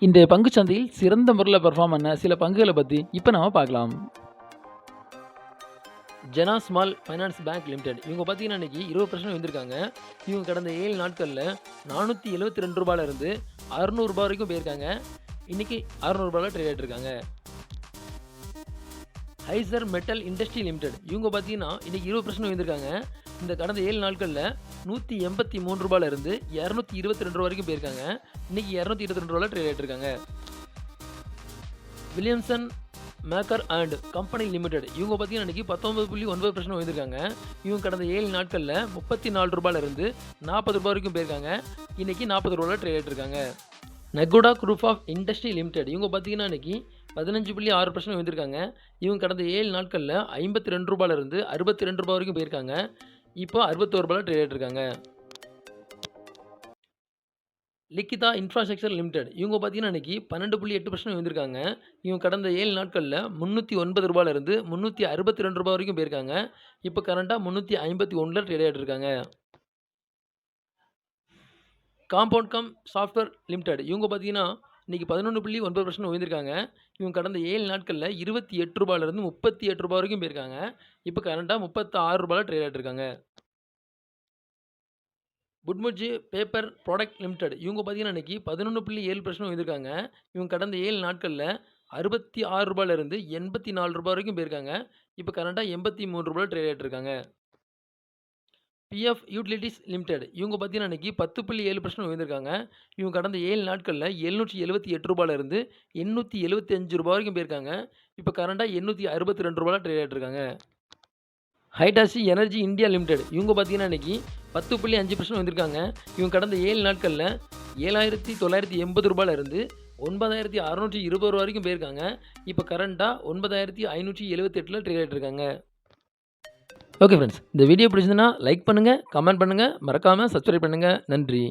இன்றைய பங்குச் சந்தையில் சிறந்த முறையில் பெர்ஃபார்ம் பண்ண சில பங்குகளை பற்றி இப்போ நாம பார்க்கலாம். ஜனா ஸ்மால் ஃபைனான்ஸ் பேங்க் லிமிடெட் இவங்க பார்த்தீங்கன்னா இன்னைக்கு 20% வந்திருக்காங்க. இவங்க கடந்த 7 நாட்களில் ரூ. 472 இருந்து ரூ. 600 வரைக்கும் போயிருக்காங்க. இன்னைக்கு ரூ. 600 ட்ரேட் ஆகிட்டு இருக்காங்க. ஹைசர் மெட்டல் இண்டஸ்ட்ரி லிமிடெட் இவங்க பார்த்தீங்கன்னா இன்னைக்கு 20% வந்திருக்காங்க. இந்த கடந்த 7 நாட்களில் ரூ. 183 இருந்து ரூ. 222 வரைக்கும் போயிருக்காங்க. இன்னைக்கு ரூ. 222 ட்ரேட் ஆகிட்டு இருக்காங்க. Williamson maker and company limited இவங்க பார்த்தீங்கன்னா இன்னைக்கு 19.9% வந்திருக்காங்க. இவங்க கடந்த 7 நாட்களில் ரூ. 34 இருந்து ரூ. 40 வரைக்கும் போயிருக்காங்க. இன்னைக்கு ரூ. 40 ட்ரேட் ஆகிட்டு இருக்காங்க. நெகோடா குரூப் ஆஃப் இண்டஸ்ட்ரி லிமிடெட் இவங்க பார்த்தீங்கன்னா இன்னைக்கு 15.6% வந்திருக்காங்க. இவங்க கடந்த 7 நாட்களில் ரூ. 52 இருந்து ரூ. 62 வரைக்கும் போயிருக்காங்க. இப்போ ரூ. 61 ட்ரேட் ஆகிட்டு இருக்காங்க. லிக்கிதா இன்ஃப்ராஸ்ட்ரக்சர் லிமிடெட் இவங்க பார்த்தீங்கன்னா இன்னைக்கு 12.8% வந்திருக்காங்க. இவங்க கடந்த 7 நாட்களில் ரூ. 309 இருந்து ரூ. 362 வரைக்கும் போயிருக்காங்க. இப்போ கரண்டாக 351 ட்ரேட் ஆகிட்டு இருக்காங்க. காம்பவுண்ட் கம் சாஃப்ட்வேர் லிமிடெட் இவங்க பார்த்தீங்கன்னா இன்னைக்கு 11.9% உயர்ந்திருக்காங்க. இவங்க கடந்த 7 நாட்களில் ரூ. 28 இருந்து ரூ. 38 வரைக்கும் போயிருக்காங்க. இப்போ கரண்டாக ரூ. 36 ட்ரேட் ஆகிட்டு இருக்காங்க. புட்முஜி பேப்பர் ப்ராடக்ட் லிமிடெட் இவங்க பார்த்தீங்கன்னா இன்னைக்கு 11.7% வந்திருக்காங்க. இவங்க கடந்த 7 நாட்களில் ரூ. 66 இருந்து ரூ. 84 வரைக்கும் போயிருக்காங்க. இப்போ கரண்டாக ரூ. 83 ட்ரேட் ஆகிட்டு இருக்காங்க. பிஎஃப் யூட்டிலிட்டிஸ் லிமிடெட் இவங்க பார்த்தீங்கன்னா இன்னைக்கு 10.7% வந்திருக்காங்க. இவங்க கடந்த 7 நாட்களில் ரூ. 778 இருந்து ரூ. 875 வரைக்கும் போயிருக்காங்க. இப்போ கரண்டாக ரூ. 862 ட்ரேட் ஆகிட்டு இருக்காங்க. ஹைடாசி எனர்ஜி இந்தியா லிமிடெட் இவங்க பார்த்தீங்கன்னா இன்னைக்கு 10.5% வந்திருக்காங்க. இவங்க கடந்த 7 நாட்களில் ரூ. 7,980 இருந்து ரூ. 9,620 வரைக்கும் போயிருக்காங்க. இப்போ கரண்டாக 9,578 ட்ரேட் ஆகிட்டு இருக்காங்க. ஓகே ஃப்ரெண்ட்ஸ், இந்த வீடியோ பிடிச்சிருந்ததுன்னா லைக் பண்ணுங்கள், கமெண்ட் பண்ணுங்கள், மறக்காமல் சப்ஸ்கிரைப் பண்ணுங்கள். நன்றி.